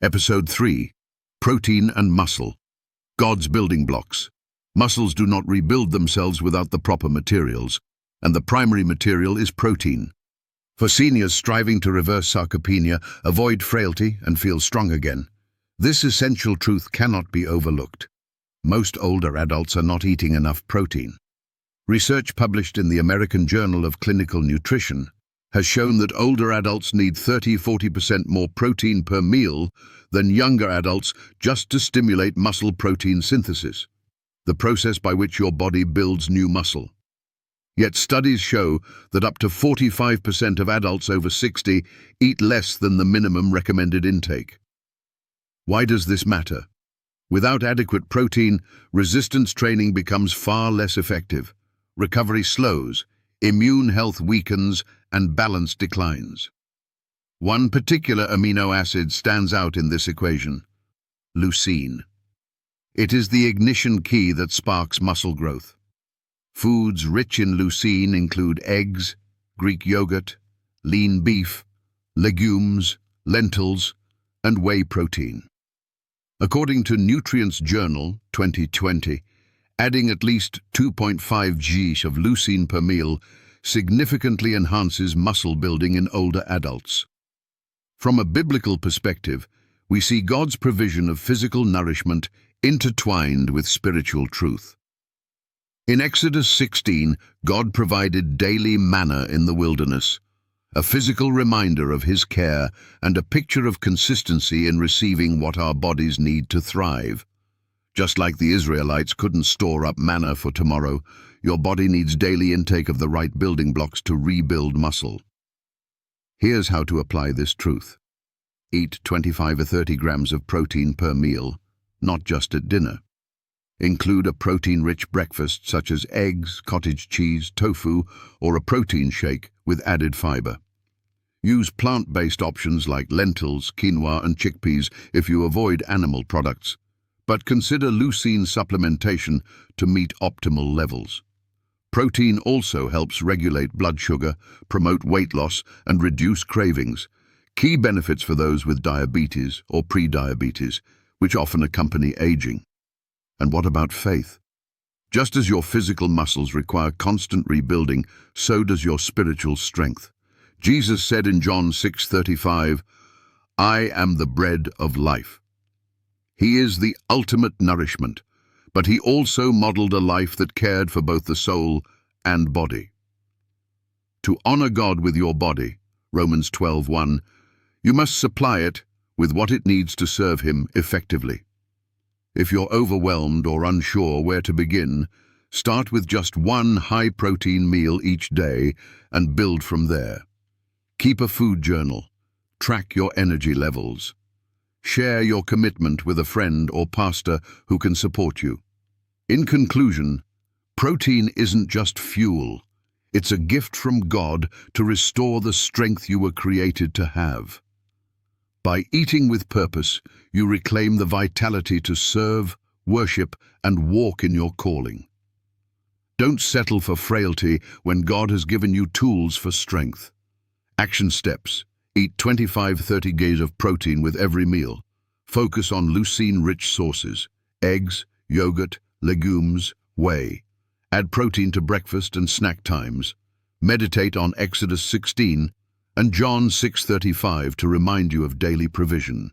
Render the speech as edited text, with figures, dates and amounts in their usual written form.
Episode 3. Protein and Muscle. God's building blocks. Muscles do not rebuild themselves without the proper materials, and the primary material is protein. For seniors striving to reverse sarcopenia, avoid frailty, and feel strong again, this essential truth cannot be overlooked. Most older adults are not eating enough protein. Research published in the American Journal of Clinical Nutrition has shown that older adults need 30–40% more protein per meal than younger adults just to stimulate muscle protein synthesis, the process by which your body builds new muscle. Yet studies show that up to 45% of adults over 60 eat less than the minimum recommended intake. Why does this matter? Without adequate protein, resistance training becomes far less effective. Recovery slows, immune health weakens, and balance declines. One particular amino acid stands out in this equation: leucine. It is the ignition key that sparks muscle growth. Foods rich in leucine include eggs, Greek yogurt, lean beef, legumes, lentils, and whey protein. According to Nutrients Journal 2020, adding at least 2.5 g of leucine per meal significantly enhances muscle building in older adults. From a biblical perspective, we see God's provision of physical nourishment intertwined with spiritual truth. In Exodus 16, God provided daily manna in the wilderness, a physical reminder of His care and a picture of consistency in receiving what our bodies need to thrive. Just like the Israelites couldn't store up manna for tomorrow, your body needs daily intake of the right building blocks to rebuild muscle. Here's how to apply this truth. Eat 25 or 30 grams of protein per meal, not just at dinner. Include a protein-rich breakfast such as eggs, cottage cheese, tofu, or a protein shake with added fiber. Use plant-based options like lentils, quinoa, and chickpeas if you avoid animal products, but consider leucine supplementation to meet optimal levels. Protein also helps regulate blood sugar, promote weight loss, and reduce cravings, key benefits for those with diabetes or pre-diabetes, which often accompany aging. And what about faith? Just as your physical muscles require constant rebuilding, so does your spiritual strength. Jesus said in John 6:35, "I am the bread of life." He is the ultimate nourishment, but He also modeled a life that cared for both the soul and body. To honor God with your body, Romans 12:1, you must supply it with what it needs to serve Him effectively. If you're overwhelmed or unsure where to begin, start with just one high-protein meal each day and build from there. Keep a food journal. Track your energy levels. Share your commitment with a friend or pastor who can support you. In conclusion, protein isn't just fuel. It's a gift from God to restore the strength you were created to have. By eating with purpose, you reclaim the vitality to serve, worship, and walk in your calling. Don't settle for frailty when God has given you tools for strength. Action steps. Eat 25–30 grams of protein with every meal. Focus on leucine-rich sources: eggs, yogurt, legumes, whey. Add protein to breakfast and snack times. Meditate on Exodus 16 and John 6:35 to remind you of daily provision.